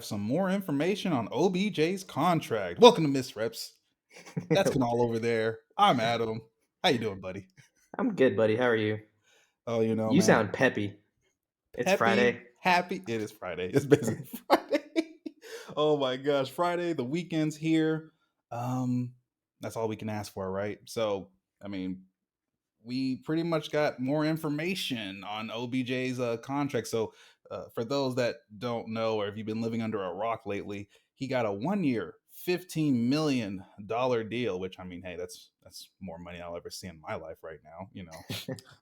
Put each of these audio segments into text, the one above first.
some more information on OBJ's contract. Welcome to Miss Reps. That's Kanal over there. I'm Adam. How you doing, buddy? I'm good, buddy. How are you? Oh, You man, sound peppy. It's peppy, Friday. happy. It is Friday. It's basically Friday. Oh my gosh, Friday. The weekend's here. Um, that's all we can ask for, right? So, I mean, we pretty much got more information on OBJ's contract. So, for those that don't know, or if you've been living under a rock lately, he got a 1 year, $15 million deal. Which I mean, hey, that's more money I'll ever see in my life right now.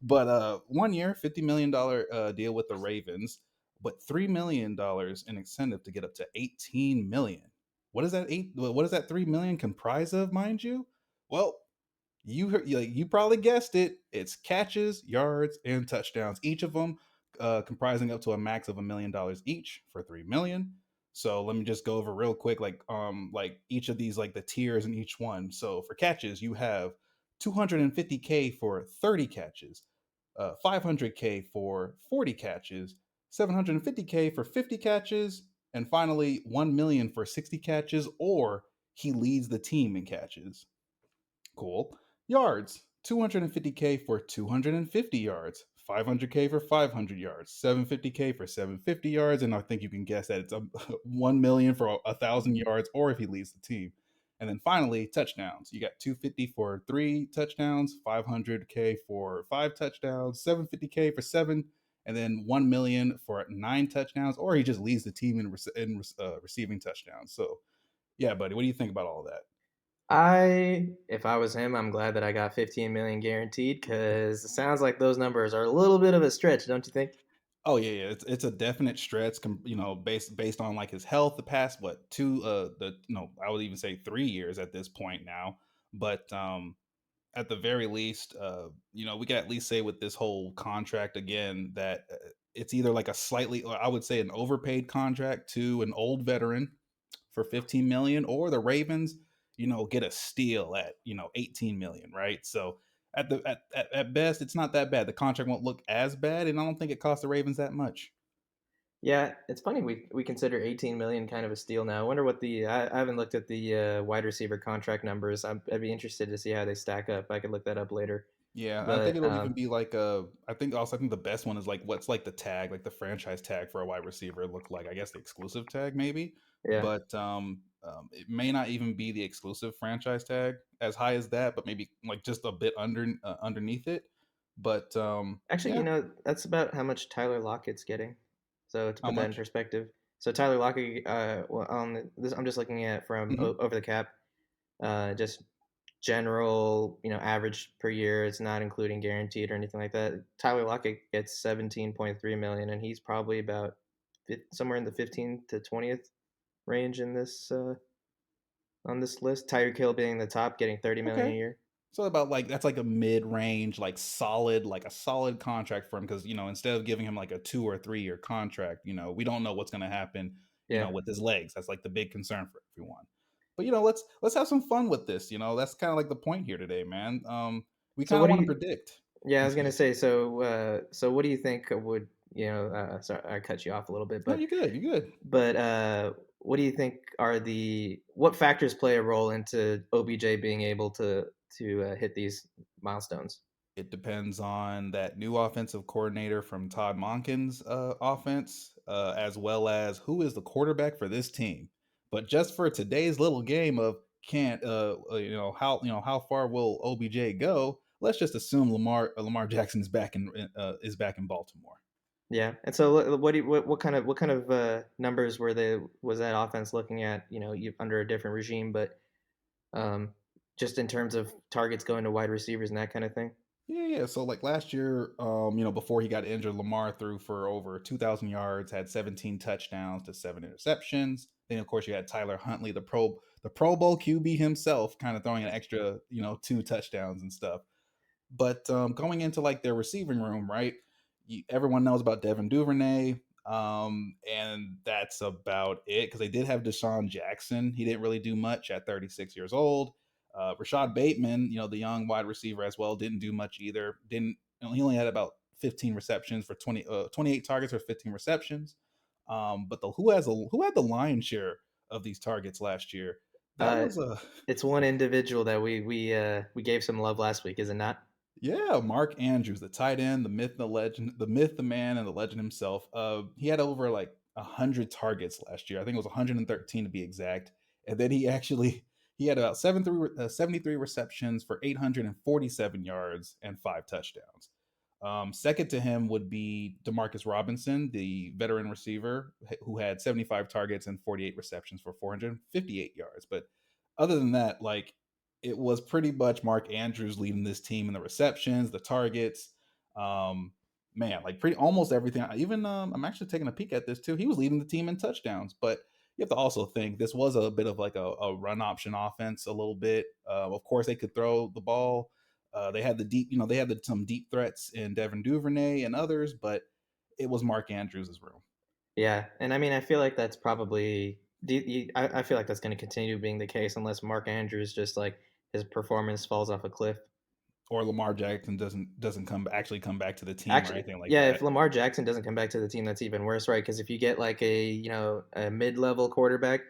But 1 year, $50 million deal with the Ravens, but $3 million in incentive to get up to 18 million. What is that eight? What is that 3 million comprised of, mind you? Well, you probably guessed it. It's catches, yards, and touchdowns. Each of them comprising up to a max of $1 million each for 3 million. So let me just go over real quick, like each of these, like the tiers in each one. So for catches, you have 250K for 30 catches, 500K for 40 catches, 750K for 50 catches, and finally 1 million for 60 catches, or he leads the team in catches. Cool. Yards, 250K for 250 yards, 500K for 500 yards, 750K for 750 yards, and I think you can guess that it's a 1 million for 1,000 yards, or if he leads the team. And then finally, touchdowns. You got 250 for 3 touchdowns, 500K for 5 touchdowns, 750K for 7, and then 1 million for 9 touchdowns, or he just leads the team in receiving touchdowns. So, yeah, buddy, what do you think about all of that? If I was him, I'm glad that I got 15 million guaranteed because it sounds like those numbers are a little bit of a stretch, don't you think? Oh yeah, yeah. It's a definite stretch. Based on like his health, the past I would even say 3 years at this point now. But at the very least, we can at least say with this whole contract again that it's either like a slightly, or I would say an overpaid contract to an old veteran for 15 million, or the Ravens, get a steal at 18 million, right? So at best, it's not that bad. The contract won't look as bad, and I don't think it cost the Ravens that much. Yeah, it's funny we consider 18 million kind of a steal now. I wonder what I haven't looked at the wide receiver contract numbers. I'd be interested to see how they stack up. I could look that up later. Yeah, I think But it'll even be like I think the best one is like what's like the tag, like the franchise tag for a wide receiver look like. I guess the exclusive tag maybe, yeah, but it may not even be the exclusive franchise tag as high as that, but maybe like just a bit underneath it. But actually, yeah, that's about how much Tyler Lockett's getting. So to how put that in much? perspective, so Tyler Lockett, well, on this, I'm just looking at from Hmm. over the cap, just general, average per year. It's not including guaranteed or anything like that. Tyler Lockett gets 17.3 million, and he's probably about somewhere in the 15th to 20th range in this on this list. Tyreek Hill being the top, getting 30 million Okay. a year. So about like that's like a mid-range, like solid, like a solid contract for him because instead of giving him like a 2 or 3 year contract, we don't know what's going to happen, Yeah. with his legs. That's like the big concern for everyone. But let's have some fun with this. That's kind of like the point here today, man. We So kind of what do want to you? predict. Yeah, I was gonna Excuse me. say. So what do you think would Sorry, I cut you off a little bit, No, you're good. You're good. but what do you think are what factors play a role into OBJ being able to hit these milestones? It depends on that new offensive coordinator from Todd Monken's offense, as well as who is the quarterback for this team. But just for today's little game of can't, how far will OBJ go? Let's just assume Lamar Jackson is back in Baltimore. Yeah, and so what kind of numbers was that offense looking at? Under a different regime, but um, just in terms of targets going to wide receivers and that kind of thing. Yeah, yeah. So like last year, before he got injured, Lamar threw for over 2,000 yards, had 17 touchdowns to 7 interceptions. Then of course you had Tyler Huntley, the Pro Bowl QB himself, kind of throwing an extra, 2 touchdowns and stuff. But going into like their receiving room, right? Everyone knows about Devin Duvernay, and that's about it because they did have Deshaun Jackson. He didn't really do much at 36 years old. Rashad Bateman, the young wide receiver as well, didn't do much either. Didn't He only had about 15 receptions for 28 targets for 15 receptions. But the who had the lion's share of these targets last year? That Uh, was a it's one individual that we gave some love last week, is it not? Yeah, Mark Andrews, the tight end, the myth, the legend, the myth, the man, and the legend himself. He had over like 100 targets last year. I think it was 113 to be exact. And then he had about 73 receptions for 847 yards and 5 touchdowns. Second to him would be Demarcus Robinson, the veteran receiver, who had 75 targets and 48 receptions for 458 yards. But other than that, like it was pretty much Mark Andrews leading this team in the receptions, the targets. Um, Man, like pretty almost everything. Even I'm actually taking a peek at this too. He was leading the team in touchdowns, but you have to also think this was a bit of like a run option offense, a little bit. Of course, they could throw the ball. They had the deep, they had some deep threats in Devin Duvernay and others, but it was Mark Andrews' room Yeah, and I mean, I feel like that's probably I feel like that's going to continue being the case unless Mark Andrews just like his performance falls off a cliff. or Lamar Jackson doesn't come back to the team or Actually, anything like yeah, if that. Lamar Jackson doesn't come back to the team, that's even worse, right? Because if you get like a a mid-level quarterback,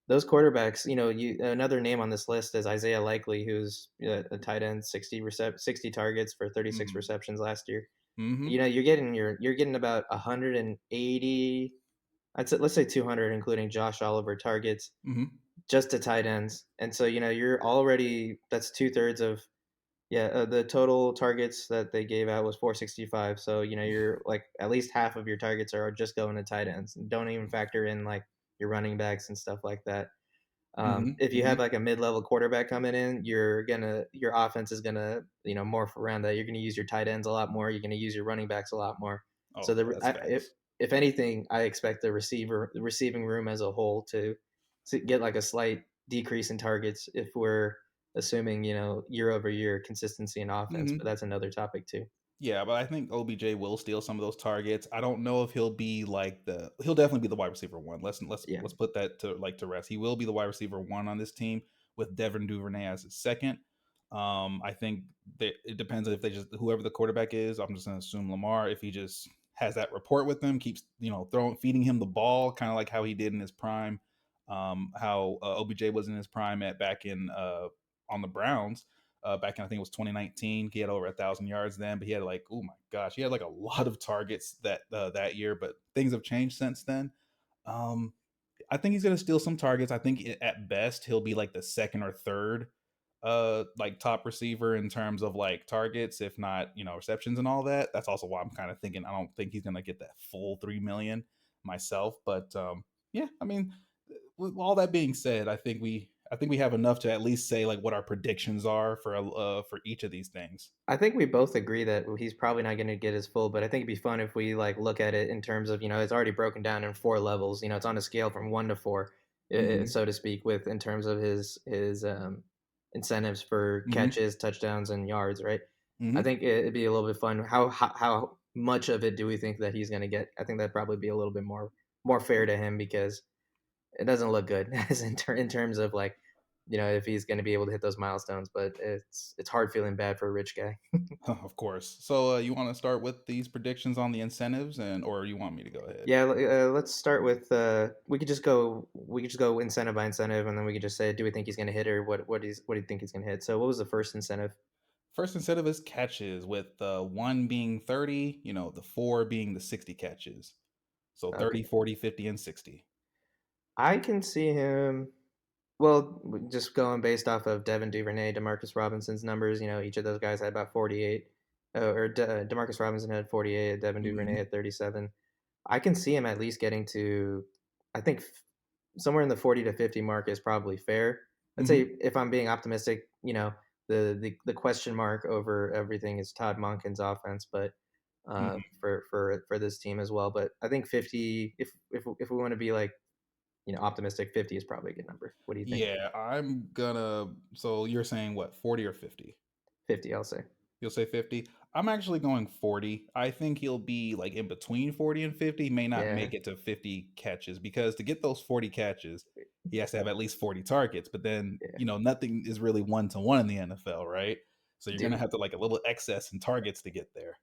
those quarterbacks, you another name on this list is Isaiah Likely, who's a tight end, 60 targets for 36 Mm-hmm. receptions last year. Mm-hmm. You're getting about 180. I'd say let's say 200, including Josh Oliver targets Mm-hmm. just to tight ends, and so you're already that's 2/3 of yeah, the total targets that they gave out was 465. So, you're like at least half of your targets are just going to tight ends. Don't even factor in like your running backs and stuff like that. Mhm, If you have mhm. like a mid-level quarterback coming in, your offense is gonna morph around that. You're gonna use your tight ends a lot more. You're gonna use your running backs a lot more. Oh, So yeah, that's facts. if anything, I expect the receiving room as a whole to get like a slight decrease in targets if we're assuming year over year consistency in offense. But Mhm. that's another topic too. Yeah, but I think OBJ will steal some of those targets. I don't know if he'll definitely be the wide receiver one. Yeah, Let's put that to rest. He will be the wide receiver one on this team with Devin Duvernay as his second. I think that it depends if they just whoever the quarterback is. I'm just gonna assume Lamar. If he just has that rapport with them, keeps throwing feeding him the ball, kind of like how he did in his prime. How OBJ was in his prime at back in on the Browns back in I think it was 2019. He had over 1,000 yards then, but he had like oh my gosh, he had like a lot of targets that year. But things have changed since then. Um, I think he's going to steal some targets. I think at best he'll be like the second or third like top receiver in terms of like targets, if not receptions and all that. That's also why I'm kind of thinking I don't think he's going to get that full 3 million myself. But yeah, I mean, with all that being said, I think we have enough to at least say like what our predictions are for each of these things. I think we both agree that he's probably not going to get his full, but I think it'd be fun if we like look at it in terms of it's already broken down in four levels. It's on a scale from 1 to 4, Hmm. so to speak, with in terms of his incentives for Hmm. catches, touchdowns, and yards. Right. I Hmm. think it'd be a little bit fun. How much of it do we think that he's going to get? I think that'd probably be a little bit more fair to him because it doesn't look good as in terms of like if he's going to be able to hit those milestones. But it's hard feeling bad for a rich guy. Of course. So you want to start with these predictions on the incentives, and or you want me to go ahead? Yeah, let's start with we could just go incentive by incentive, and then we could just say, do we think he's going to hit, or what do you think he's going to hit? So, what was the first incentive? First incentive is catches, with one being 30, the four being the 60 catches. So 30, Okay, 40, 50, and 60. I can see him. Well, just going based off of Devin Duvernay, Demarcus Robinson's numbers, each of those guys had about 48. Demarcus Robinson had 48, Devin Duvernay Hmm. had 37. I can see him at least getting to, I think, somewhere in the 40 to 50 mark is probably fair. I'd Hmm. say if I'm being optimistic, the question mark over everything is Todd Monken's offense, but Hmm. for this team as well. But I think 50, if we want to be like optimistic, 50 is probably a good number. What do you think? Yeah, I'm gonna. So you're saying what, 40 or 50? 50, I'll say. You'll say 50. I'm actually going 40. I think he'll be like in between 40 and 50. He may not Yeah, make it to 50 catches because to get those 40 catches, he has to have at least 40 targets. But then, yeah. nothing is really one to one in the NFL, right? So you're gonna Dude, have to like a little excess in targets to get there.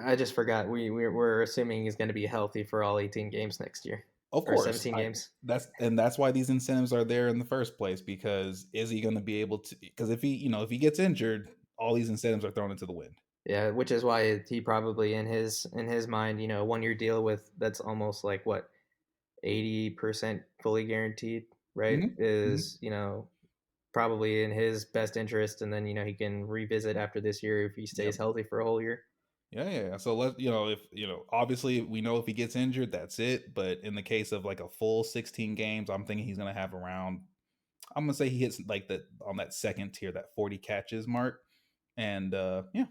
I just forgot. We're assuming he's going to be healthy for all 18 games next year. Of or course, 17 games. that's why these incentives are there in the first place, because is he gonna be able to, because if he, if he gets injured, all these incentives are thrown into the wind. Yeah, which is why he probably in his mind, 1 year deal with that's almost like what 80% fully guaranteed, right? Mhm, mhm. Is probably in his best interest, and then he can revisit after this year if he stays Yep. healthy for a whole year. Yeah, yeah, yeah. So if obviously we know if he gets injured, that's it. But in the case of like a full 16 games, I'm thinking he's gonna have around. I'm gonna say he hits like that on that second tier, that 40 catches mark, and yeah,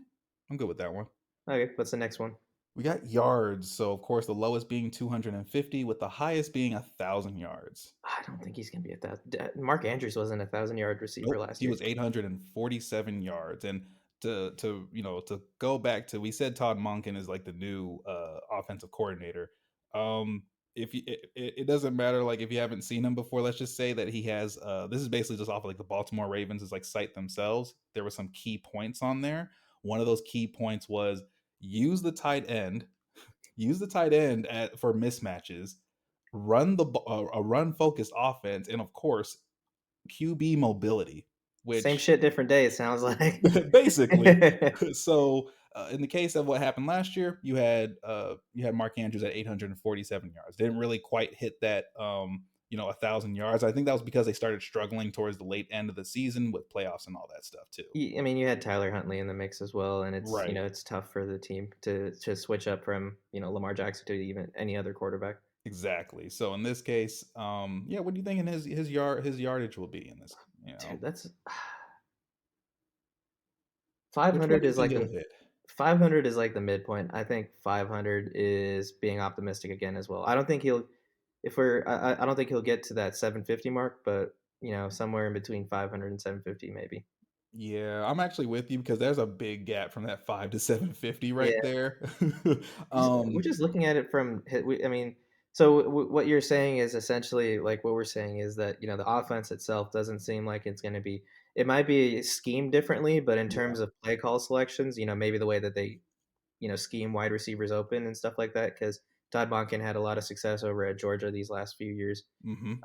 I'm good with that one. Okay, what's the next one? We got yards. So of course the lowest being 250, with the highest being 1,000 yards. I don't think he's gonna be at that. Mark Andrews wasn't a 1,000 yard receiver Nope, last he year. was 847 yards. And to go back to, we said Todd Monken is like the new offensive coordinator. Um, if you, it doesn't matter like if you haven't seen him before. Let's just say that he has. This is basically just off of like the Baltimore Ravens is like site themselves. There were some key points on there. One of those key points was use the tight end, for mismatches, run a run focused offense, and of course QB mobility, Same which shit, different day. It sounds like. basically. So in the case of what happened last year, you had Mark Andrews at 847 yards. Didn't really quite hit that 1,000 yards. I think that was because they started struggling towards the late end of the season with playoffs and all that stuff too. I mean, you had Tyler Huntley in the mix as well, and it's Right. it's tough for the team to switch up from Lamar Jackson to even any other quarterback. Exactly. So in this case, yeah, what do you think in his yardage will be in this? Dude, that's Which one 500 do you is think like he'll the hit? 500 is like the midpoint. I think 500 is being optimistic again as well. I don't think he'll if we're I don't think he'll get to that 750 mark, but somewhere in between 500 and 750 maybe. Yeah, I'm actually with you because there's a big gap from that 5 to 750 right there. We're um, just looking at it from I mean, so what you're saying is essentially like what we're saying is that the offense itself doesn't seem like it's going to be. It might be schemed differently, but in yeah. terms of play call selections, maybe the way that they scheme wide receivers open and stuff like that. Because Todd Monken had a lot of success over at Georgia these last few years. Hmm.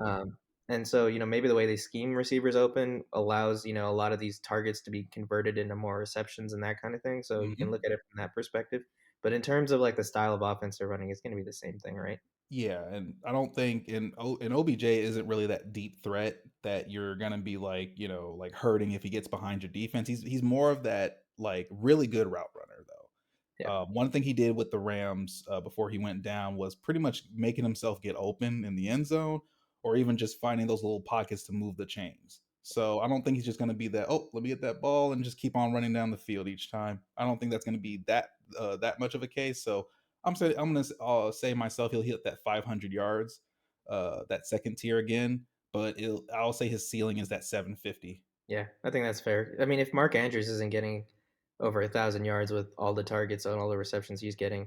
And so, maybe the way they scheme receivers open allows, a lot of these targets to be converted into more receptions and that kind of thing. So you can Hmm. look at it from that perspective. But in terms of like the style of offense they're running, it's going to be the same thing, right? Yeah, and I don't think in OBJ isn't really that deep threat that you're gonna be like like hurting if he gets behind your defense. He's more of that like really good route runner though. Yeah. One thing he did with the Rams before he went down was pretty much making himself get open in the end zone, or even just finding those little pockets to move the chains. So I don't think he's just going to be that. Oh, let me get that ball and just keep on running down the field each time. I don't think that's going to be that much of a case. So I'm going to say myself he'll hit that 500 yards, that second tier again. But I'll say his ceiling is that 750. Yeah, I think that's fair. I mean, if Mark Andrews isn't getting over 1,000 yards with all the targets and all the receptions he's getting,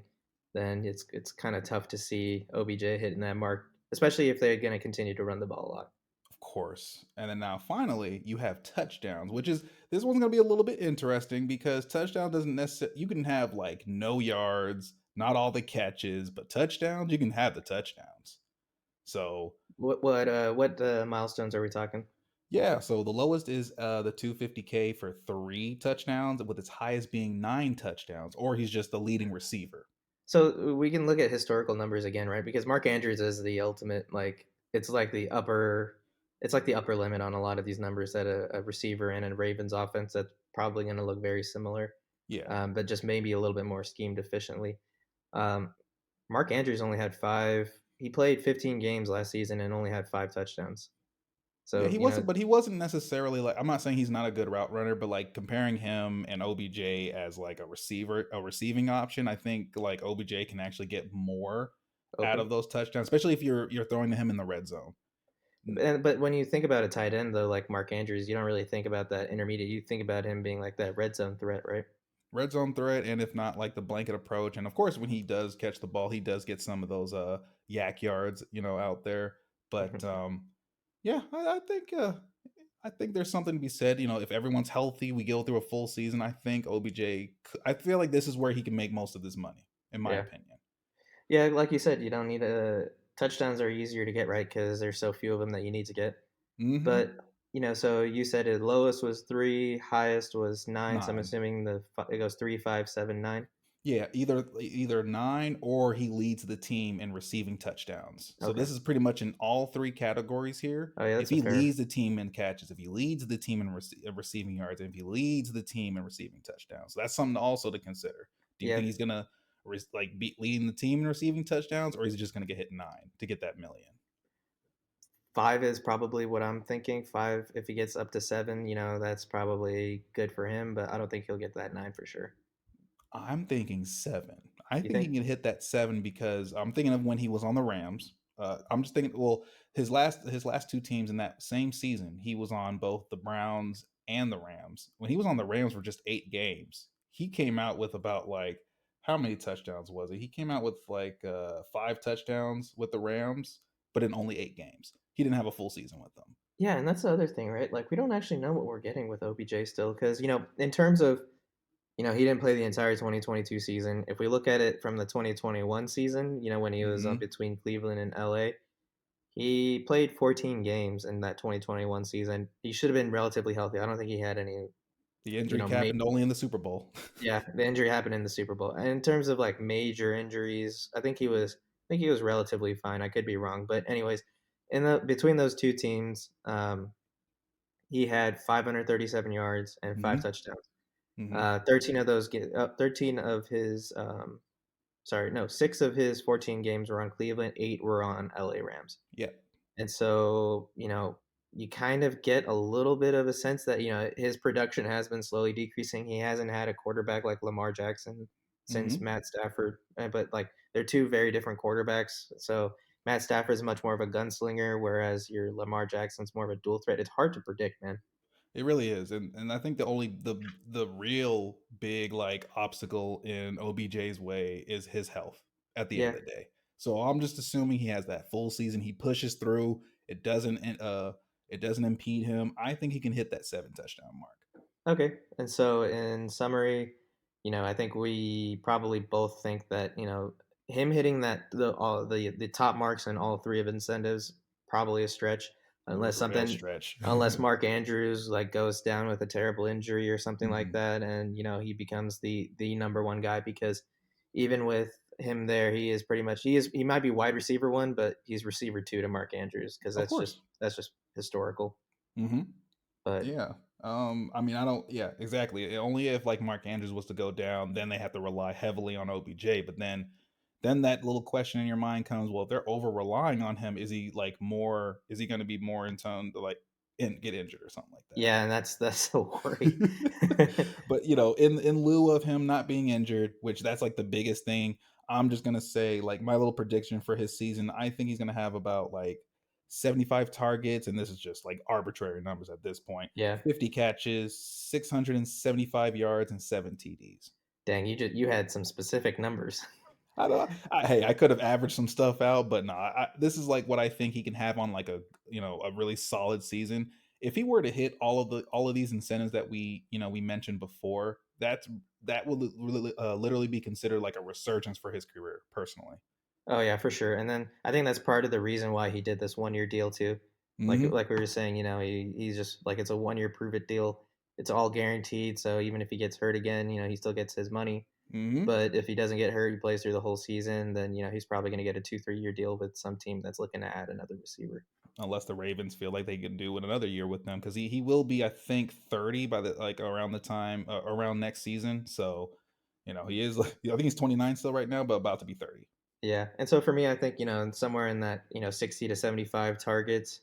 then it's kind of tough to see OBJ hitting that mark, especially if they're going to continue to run the ball a lot. Of course. And then now finally you have touchdowns, which is this one's gonna be a little bit interesting because touchdown doesn't necessarily, you can have like no yards, not all the catches, but touchdowns, you can have the touchdowns. So What milestones are we talking? yeah, so the lowest is the 250K for 3 touchdowns, with its highest being 9 touchdowns, or he's just the leading receiver. So we can look at historical numbers again, right? Because Mark Andrews is the ultimate, like it's like the upper limit on a lot of these numbers that a receiver and a Ravens offense that's probably going to look very similar, Yeah. but just maybe a little bit more schemed efficiently. Um, Mark Andrews only had five. He played 15 games last season and only had 5 touchdowns. Yeah, So he wasn't necessarily like, I'm not saying he's not a good route runner, but like comparing him and OBJ as like a receiving option, I think like OBJ can actually get more out open. of those touchdowns, especially if you're throwing to him in the red zone. But when you think about a tight end though, like Mark Andrews, you don't really think about that intermediate. You think about him being like that red zone threat, right? Red zone threat, and if not like the blanket approach. And of course when he does catch the ball, he does get some of those yak yards, out there. But yeah, I think there's something to be said. If everyone's healthy, we go through a full season. I think OBJ. I feel like this is where he can make most of his money, in my Yeah. opinion. Yeah, like you said, you don't need a. touchdowns are easier to get right because there's so few of them that you need to get. Mm-hmm. But so you said the lowest was 3, highest was 9. So I'm 9. assuming it goes 3, 5, 7, 9. Yeah, either 9 or he leads the team in receiving touchdowns. So Okay. this is pretty much in all three categories here. Oh yeah, If that's a he fair. leads the team in catches, if he leads the team in receiving yards, and if he leads the team in receiving touchdowns, so that's something also to consider. Do you Yeah, think he's gonna be leading the team in receiving touchdowns, or is he just gonna get hit 9 to get that million? 5 is probably what I'm thinking. 5, if he gets up to 7, that's probably good for him. But I don't think he'll get that 9 for sure. I'm thinking 7. I You think he think? can hit that 7 because I'm thinking of when he was on the Rams. I'm just thinking, well, his last two teams in that same season, he was on both the Browns and the Rams. When he was on the Rams for just 8 games, he came out with about like how many touchdowns was it? He came out with like 5 touchdowns with the Rams, but in only 8 games. He didn't have a full season with them. Yeah, and that's the other thing, right? Like we don't actually know what we're getting with OBJ still, because in terms of he didn't play the entire 2022 season. If we look at it from the 2021 season, when he was Hmm. between Cleveland and LA, he played 14 games in that 2021 season. He should have been relatively healthy. I don't think he had any, The injury major. happened only in the Super Bowl. Yeah, the injury happened in the Super Bowl. And in terms of like major injuries, I think he was relatively fine. I could be wrong, but anyways, in the between those two teams, he had 537 yards and Hmm. 5 touchdowns. Hmm. 13 of his sorry, no, 6 of his 14 games were on Cleveland, 8 were on LA Rams. Yeah. And so, you kind of get a little bit of a sense that, his production has been slowly decreasing. He hasn't had a quarterback like Lamar Jackson since Hmm. Matt Stafford, but like they're two very different quarterbacks. So Matt Stafford is much more of a gunslinger, whereas your Lamar Jackson's more of a dual threat. It's hard to predict, man. It really is, and I think the real big like obstacle in OBJ's way is his health at the end Yeah. of the day. So I'm just assuming he has that full season. He pushes through. It doesn't impede him. I think he can hit that 7 touchdown mark. Okay. And so, in summary, I think we probably both think that him hitting that the top marks in all three of incentives probably a stretch, unless Real something, stretch. unless Mark Andrews like goes down with a terrible injury or something like Hmm. that, and he becomes the number one guy because even with him there, he might be wide receiver one, but he's receiver two to Mark Andrews because Of that's just course. that's just historical. Hmm. But Yeah. I mean, I don't. Yeah, exactly. Only if like Mark Andrews was to go down, then they have to rely heavily on OBJ. But then that little question in your mind comes: well, if they're over relying on him, is he like more? Is he going to be more in tone to like get injured or something like yeah, and that's a worry. that? But in lieu of him not being injured, which that's like the biggest thing, I'm just gonna say like my little prediction for his season. I think he's gonna have about like 75 targets, and this is just like arbitrary numbers at this point. Yeah. 50 catches, 675 yards, and 7 TDs. Dang, you had some specific numbers. I don't. Hey, I could have averaged some stuff out, but no, this is like what I think he can have on like a really solid season. If he were to hit all of these incentives that we mentioned before, that will literally be considered like a resurgence for his career personally. Oh yeah, for sure. And then I think that's part of the reason why he did this 1 year deal too. Like Hmm. like we were saying, he's just like it's a 1 year prove it deal. It's all guaranteed. So even if he gets hurt again, he still gets his money. Hmm. But if he doesn't get hurt, he plays through the whole season, then he's probably going to get a 2 3 year deal with some team that's looking to add another receiver. Unless the Ravens feel like they can do it another year with them, because he will be, I think, 30 by the like around the time around next season. So he is. I think he's 29 still right now, but about to be 30. Yeah, and so for me, I think somewhere in that 60 to 75 targets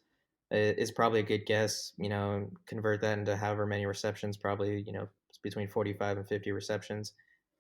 is probably a good guess. And convert that into however many receptions, probably it's between 45 and 50 receptions,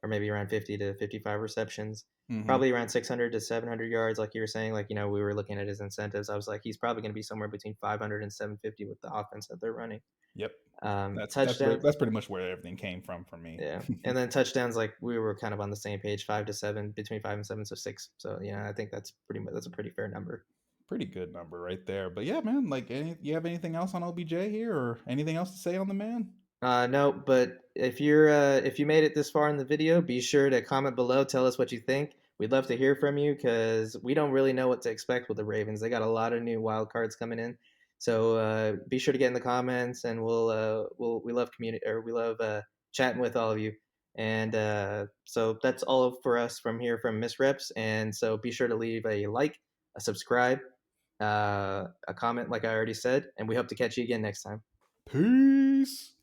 or maybe around 50 to 55 receptions. Hmm. Probably around 600 to 700 yards, like you were saying. Like we were looking at his incentives. I was like, he's probably going to be somewhere between 500 and 750 with the offense that they're running. Yep. Touchdowns, That's pretty much where everything came from for me. yeah, and then touchdowns, like we were kind of on the same page, 5 to 7, between 5 and 7, so 6. So yeah, I think that's a pretty fair number. Pretty good number right there. But yeah, man, like you have anything else on OBJ here or anything else to say on the man? No, but if you made it this far in the video, be sure to comment below. Tell us what you think. We'd love to hear from you because we don't really know what to expect with the Ravens. They got a lot of new wild cards coming in. So be sure to get in the comments, and we love community or we love chatting with all of you. And so that's all for us from here from Miss Reps. And so be sure to leave a like, a subscribe, a comment, like I already said. And we hope to catch you again next time. Peace.